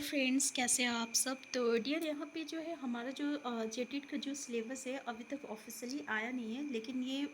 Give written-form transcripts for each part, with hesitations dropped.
Friends, कैसे हैं आप सब। तो डियर, यहाँ पे जो है हमारा जो जेटेट का जो सिलेबस है अभी तक ऑफिशियली आया नहीं है, लेकिन ये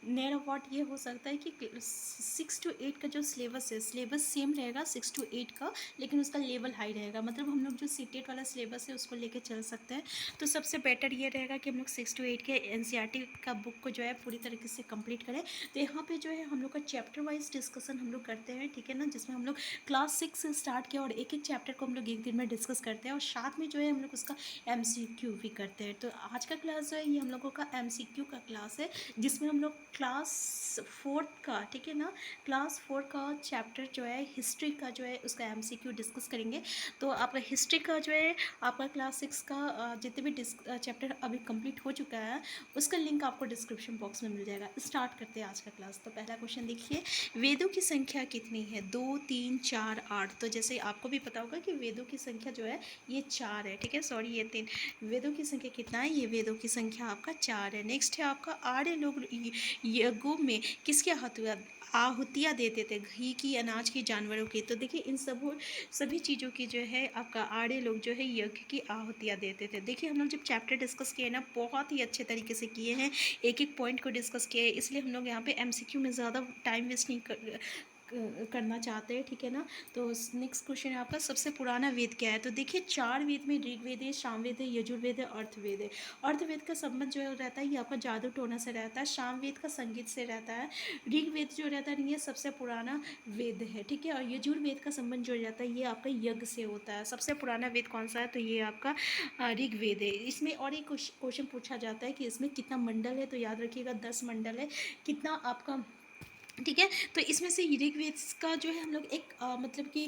नेर अबाउट ये हो सकता है कि 6 to 8 का जो सिलेबस सेम रहेगा 6 to 8 का, लेकिन उसका लेवल हाई रहेगा। मतलब हम लोग जो सीटेट वाला सिलेबस है उसको लेके चल सकते हैं। तो सबसे बेटर ये रहेगा कि हम लोग 6 to 8 के एनसीईआरटी का बुक को जो है पूरी तरीके से कंप्लीट करें। तो यहाँ पे जो है हम लोग का चैप्टर वाइज डिस्कशन हम लोग करते हैं, ठीक है ना, जिसमें हम लोग क्लास 6 से स्टार्ट किया और एक एक चैप्टर को हम लोग एक दिन में डिस्कस करते हैं और साथ में जो है हम लोग उसका एमसीक्यू भी करते हैं। तो आज का क्लास जो है ये हम लोगों का एमसीक्यू का क्लास है, जिसमें हम लोग क्लास 4 का, ठीक है ना, क्लास 4 का चैप्टर जो है हिस्ट्री का जो है उसका एमसीक्यू डिस्कस करेंगे। तो आपका हिस्ट्री का जो है आपका क्लास 6 का जितने भी चैप्टर अभी कंप्लीट हो चुका है उसका लिंक आपको डिस्क्रिप्शन बॉक्स में मिल जाएगा। स्टार्ट करते हैं आज का क्लास। तो पहला क्वेश्चन देखिए, वेदों की संख्या कितनी है? 2, 3, 4, 8। तो जैसे आपको भी पता होगा कि वेदों की संख्या जो है ये 4 है, ठीक है, सॉरी ये 3। वेदों की संख्या कितना है? ये वेदों की संख्या आपका 4 है। नेक्स्ट है आपका, आर्य लोग यज्ञों में किसकी आहुतियाँ देते थे? घी की, अनाज की, जानवरों की। तो देखिए इन सभी चीज़ों की जो है आपका आर्य लोग जो है यज्ञ की आहुतियाँ देते थे। देखिए हम लोग जब चैप्टर डिस्कस किए ना बहुत ही अच्छे तरीके से किए हैं, एक एक पॉइंट को डिस्कस किए हैं, इसलिए हम लोग यहाँ पे एमसीक्यू में ज़्यादा टाइम वेस्ट नहीं करना चाहते हैं, ठीक है ना। तो नेक्स्ट क्वेश्चन है आपका, सबसे पुराना वेद क्या है? तो देखिए 4 वेद में ऋग्वेद है, सामवेद है, यजुर्वेद है, अर्थवेद है। अर्थवेद का संबंध जो रहता है ये आपका जादू टोना से रहता है, सामवेद का संगीत से रहता है, ऋग्वेद जो रहता है ये सबसे पुराना वेद है, ठीक है, और यजुर्वेद का संबंध जो रहता है ये आपका यज्ञ से होता है। सबसे पुराना वेद कौन सा है? तो ये आपका ऋग्वेद है। इसमें और एक क्वेश्चन पूछा जाता है कि इसमें कितना मंडल है? तो याद रखिएगा 10 मंडल है। कितना आपका, ठीक है। तो इसमें से ऋग्वेद का जो है हम लोग एक मतलब कि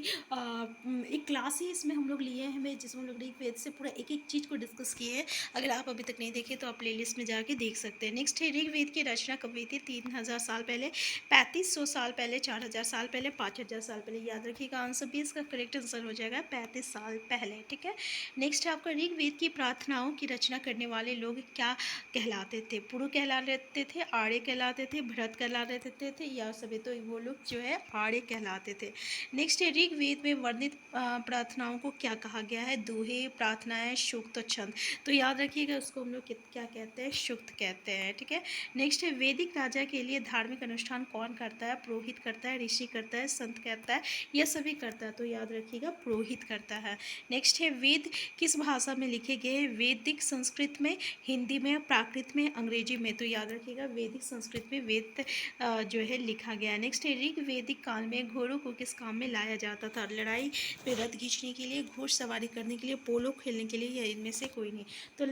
एक क्लास ही इसमें हम लोग लिए हैं जिसमें हम लोग ऋग्वेद से पूरा एक एक चीज़ को डिस्कस किए हैं। अगर आप अभी तक नहीं देखे तो आप प्लेलिस्ट में जाके देख सकते हैं। नेक्स्ट है, ऋग्वेद की रचना कब हुई थी? 3000 साल पहले, 3500 साल पहले, 4000 साल पहले, 5000 साल पहले। याद रखिएगा आंसर भी इसका करेक्ट आंसर हो जाएगा 35 साल पहले, ठीक है। नेक्स्ट है आपका, ऋग्वेद की प्रार्थनाओं की रचना करने वाले लोग क्या कहलाते थे? पुरु कहलाते थे, आर्य कहलाते थे, भरत कहलाते थे या सभी? तो वो लोग जो है आर्य कहलाते थे। नेक्स्ट है, ऋग्वेद में वर्णित प्रार्थनाओं को क्या कहा गया है? दोहे, प्रार्थनाएं, सूक्त और छंद। तो याद रखिएगा उसको हम लोग क्या कहते हैं? सूक्त कहते हैं, ठीक है। नेक्स्ट है, वैदिक राजा के लिए धार्मिक अनुष्ठान कौन करता है? पुरोहित करता है, ऋषि करता है, संत करता है, यह सभी करता है? तो याद रखिएगा पुरोहित करता है। नेक्स्ट है, वेद किस भाषा में लिखे गए हैं? वैदिक संस्कृत में, हिंदी में, प्राकृत में, अंग्रेजी में। तो याद रखिएगा वैदिक संस्कृत में वेद जो है लिखा गया है। नेक्स्ट है, ऋग वैदिक काल में घोड़ों को किस काम में लाया जाता था? लड़ाई पे रथ खींचने के लिए, घुड़सवारी करने के लिए, पोलो खेलने के लिए, या इनमें से कोई नहीं? तो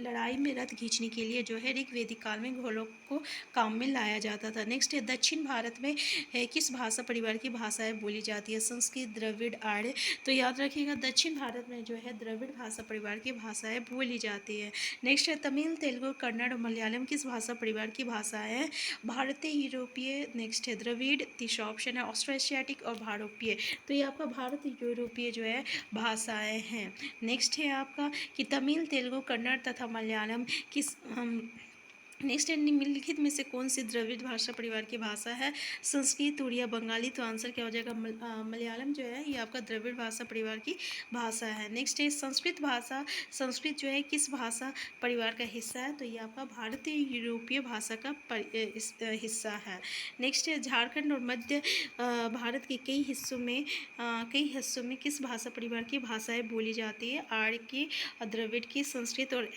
लड़ाई में रथ खींचने के लिए जो है ऋग वैदिक काल में घोड़ों को काम में लाया जाता था। नेक्स्ट है, दक्षिण भारत में किस भाषा परिवार की भाषाएं बोली जाती है? संस्कृत, द्रविड़, आर्य। तो याद रखिएगा दक्षिण भारत में जो है द्रविड़ भाषा परिवार की भाषाएं बोली जाती है। नेक्स्ट है, तमिल, तेलुगु, कन्नड़ और मलयालम किस भाषा परिवार की भाषाएं हैं? भारतीय, यूरोपीय, नेक्स्ट है द्रविड़, तीसरा ऑप्शन है ऑस्ट्रो एशियाटिक और भारोपीय। तो ये आपका भारत यूरोपीय जो है भाषाएं हैं। नेक्स्ट है आपका कि तमिल, तेलुगु, कन्नड़ तथा मलयालम किस नेक्स्ट है, निम्नलिखित में से कौन सी द्रविड़ भाषा परिवार की भाषा है? संस्कृत, उड़िया, बंगाली। तो आंसर क्या हो जाएगा? मलयालम जो है ये आपका द्रविड़ भाषा परिवार की भाषा है। नेक्स्ट है, संस्कृत जो है किस भाषा परिवार का हिस्सा है? तो ये आपका भारतीय यूरोपीय भाषा का हिस्सा है। नेक्स्ट है, झारखंड और मध्य भारत के कई हिस्सों में किस भाषा परिवार की भाषाएं बोली जाती है? आर्य की, द्रविड़ की, संस्कृत और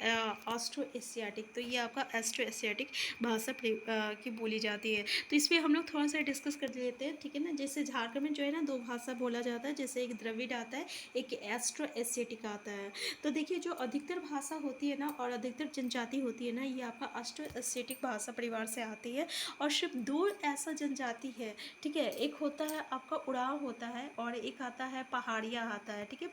ऑस्ट्रो एशियाटिक। तो ये आपका ऑस्ट्रो एशियाटिक भाषा की बोली जाती है। तो इस पर हम लोग थोड़ा सा डिस्कस कर लेते हैं, ठीक है ना। जैसे झारखंड में जो है ना 2 भाषा बोला जाता है, जैसे एक द्रविड़ आता है, एक ऑस्ट्रो एशियाटिक आता है। तो देखिए जो अधिकतर भाषा होती है ना और अधिकतर जनजाति होती है ना ये आपका ऑस्ट्रो एशियाटिक भाषा परिवार से आती है। और सिर्फ 2 ऐसा जनजाति है, ठीक है, एक होता है आपका उड़ाव होता है और एक आता है पहाड़िया आता है, ठीक है,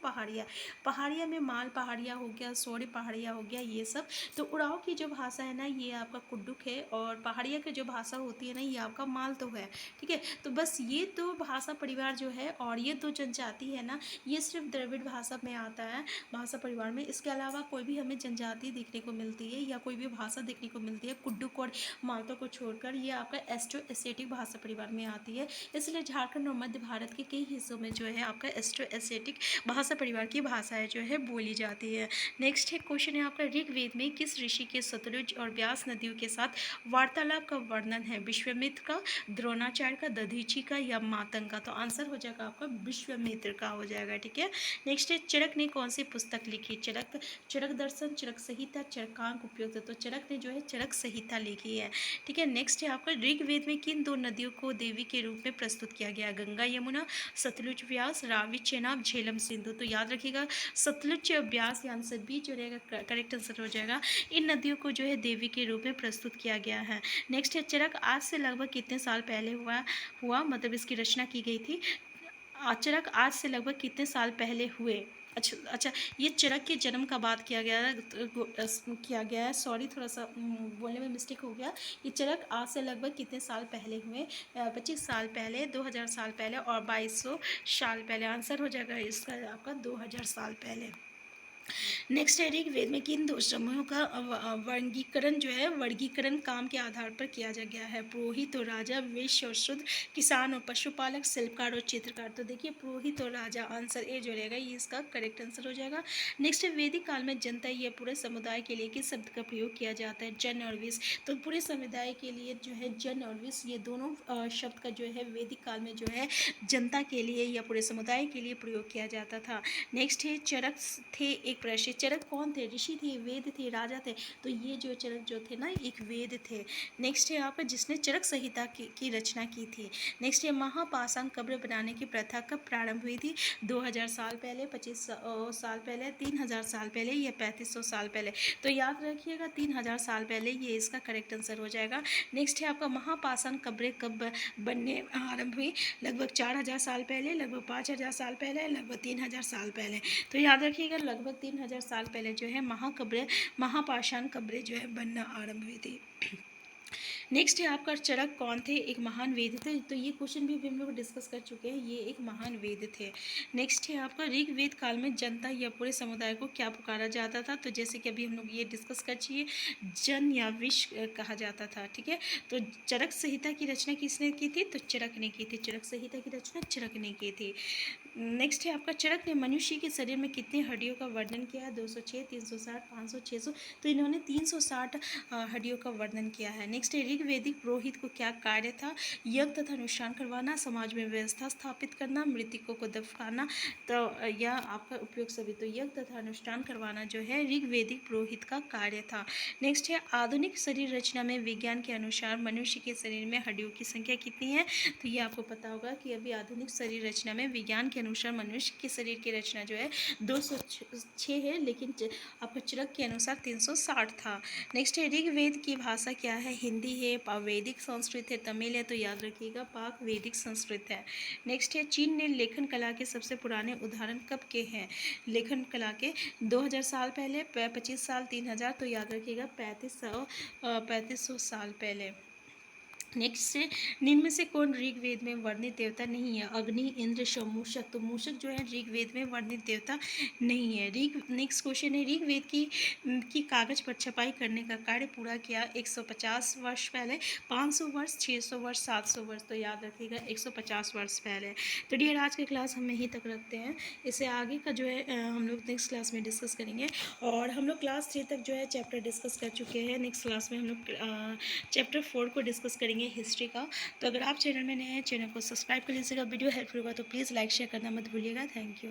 पहाड़िया में माल पहाड़िया हो गया, सोरे पहाड़िया हो गया, ये सब। तो उड़ाव की जो भाषा है ना ये आपका कुड्डुक है, और पहाड़िया की जो भाषा होती है ना ये आपका मालतो है। ठीक है, तो बस ये दो भाषा परिवार जो है और ये दो जनजाति है ना, ये सिर्फ द्रविड़ भाषा में आता है, भाषा परिवार में। इसके अलावा कोई भी हमें जनजाति देखने को मिलती है या कोई भी भाषा देखने को मिलती है कुड्डुक और मालतो को छोड़कर, ये आपका एस्ट्रो एशियाटिक भाषा परिवार में आती है। इसलिए झारखंड और मध्य भारत के कई हिस्सों में जो है आपका एस्ट्रो एशियाटिक भाषा परिवार की भाषाएं जो है बोली जाती है। नेक्स्ट है क्वेश्चन है आपका, ऋग्वेद में किस ऋषि के सतलुज और व्यास नदियों के साथ वार्तालाप का वर्णन है? विश्वामित्र का, द्रोणाचार्य का, दधीची का या मातंग का? तो आंसर हो जाएगा आपका विश्वामित्र का हो जाएगा। ठीक है, नेक्स्ट है चरक ने कौन सी पुस्तक लिखी? चरक दर्शन, चरक संहिता, चरकांक उपयुक्त। तो चरक ने जो है चरक संहिता लिखी है। ठीक है, नेक्स्ट है आपका, ऋग्वेद में किन दो नदियों को देवी के रूप में प्रस्तुत किया गया? गंगा यमुना, सतलुज व्यास, रावी चेनाब, झेलम सिंधु। तो याद रखिएगा सतलुज व्यास या आंसर बी जो रहेगा करेक्ट आंसर हो जाएगा। इन नदियों को जो है देवी के रूप में प्रस्तुत किया गया है। नेक्स्ट है चरक आज से लगभग कितने साल पहले हुआ मतलब इसकी रचना की गई थी? चरक आज से लगभग कितने साल पहले हुए? अच्छा, ये चरक के जन्म का बात किया गया है, सॉरी थोड़ा सा बोलने में मिस्टेक हो गया। ये चरक आज से लगभग कितने साल पहले हुए? 25 साल पहले, 2000 साल पहले और 2200 साल पहले। आंसर हो जाएगा इसका आपका 2000 साल पहले। नेक्स्ट है ऋग्वेद में किन दो समूहों का वर्गीकरण काम के आधार पर किया जा गया है? पुरोहित और राजा, वैश्य और शूद्र, किसान और पशुपालक, शिल्पकार और चित्रकार। तो देखिए पुरोहित और राजा, आंसर ए जो रहेगा ये इसका करेक्ट आंसर हो जाएगा। नेक्स्ट है वैदिक काल में जनता या पूरे समुदाय के लिए किस शब्द का प्रयोग किया जाता है? जन और विष। तो पूरे समुदाय के लिए जो है जन और विष ये दोनों शब्द का जो है वैदिक काल में जो है जनता के लिए या पूरे समुदाय के लिए प्रयोग किया जाता था। नेक्स्ट है चरक थे एक प्रश्न, चरक कौन थे? ऋषि थे, वेद थे, राजा थे? तो ये जो चरक जो थे ना एक वेद थे। नेक्स्ट है यहाँ पर जिसने चरक संहिता की रचना की थी। नेक्स्ट है महापाषाण कब्र बनाने की प्रथा कब प्रारंभ हुई थी? 2000 साल पहले, 25 साल पहले, 3000 साल पहले या 3500 साल पहले? तो याद रखिएगा 3000 साल पहले ये इसका करेक्ट आंसर हो जाएगा। नेक्स्ट है आपका महापाषाण कब्रें कब बनने आरंभ हुई? लगभग 4000 साल पहले, लगभग 5000 साल पहले, लगभग 3000 साल पहले। तो याद रखिएगा लगभग 3000 साल पहले जो है महापाषाण कब्रें जो है बनना आरंभ हुई थी। नेक्स्ट है आपका चरक कौन थे? एक महान वेद थे। तो ये क्वेश्चन भी हम लोग डिस्कस कर चुके हैं, ये एक महान वेद थे। नेक्स्ट है आपका ऋग्वेद काल में जनता या पूरे समुदाय को क्या पुकारा जाता था? तो जैसे कि अभी हम लोग ये डिस्कस कर चुके, जन या विष कहा जाता था। ठीक है, तो चरक संहिता की रचना किसने की थी? तो चरक ने की थी। चरक संहिता की रचना चरक ने की थी। नेक्स्ट है आपका चरक ने मनुष्य के शरीर में कितनी हड्डियों का वर्णन किया है? 206, 360, 500, 600। तो इन्होंने 360 हड्डियों का वर्णन किया है। नेक्स्ट है ऋग्वेदिक पुरोहित को क्या कार्य था? यज्ञ तथा अनुष्ठान करवाना, समाज में व्यवस्था स्थापित करना, मृतकों को दफनाना। तो यह आपका उपयोग सभी। तो यज्ञ तथा अनुष्ठान करवाना जो है ऋग्वेदिक पुरोहित का कार्य था। नेक्स्ट है आधुनिक शरीर रचना में विज्ञान के अनुसार मनुष्य के शरीर में हड्डियों की संख्या कितनी है? तो ये आपको पता होगा कि अभी आधुनिक शरीर रचना में विज्ञान के अनुसार मनुष्य के शरीर की रचना जो है 206 है, लेकिन आपका चरक के अनुसार 360 था। नेक्स्ट है ऋग्वेद की भाषा क्या है? हिंदी है, वैदिक संस्कृत है, तमिल है? तो याद रखिएगा पाक वैदिक संस्कृत है। नेक्स्ट है चीन ने लेखन कला के सबसे पुराने उदाहरण कब के हैं? लेखन कला के 2000 साल पहले, 25 साल, 3000। तो याद रखिएगा 3500 साल पहले। नेक्स्ट से निम्न में से कौन ऋग्वेद में वर्णित देवता नहीं है? अग्नि, इंद्र, मूषक। तो मूषक जो है ऋग्वेद में वर्णित देवता नहीं है। नेक्स्ट क्वेश्चन है ऋग्वेद की कागज पर छपाई करने का कार्य पूरा किया 150 वर्ष पहले, 500 वर्ष, 600 वर्ष, 700 वर्ष? तो याद रखिएगा 150 वर्ष पहले। तो डियर आज की क्लास हम यहीं तक रखते हैं, इससे आगे का जो है हम लोग नेक्स्ट क्लास में डिस्कस करेंगे। और हम लोग क्लास 3 तक जो है चैप्टर डिस्कस कर चुके हैं। नेक्स्ट क्लास में हम लोग चैप्टर 4 को डिस्कस करेंगे हिस्ट्री का। तो अगर आप चैनल में नए हैं, चैनल को सब्सक्राइब कर लीजिएगा। वीडियो हेल्पफुल होगा तो प्लीज़ लाइक शेयर करना मत भूलिएगा। Thank you.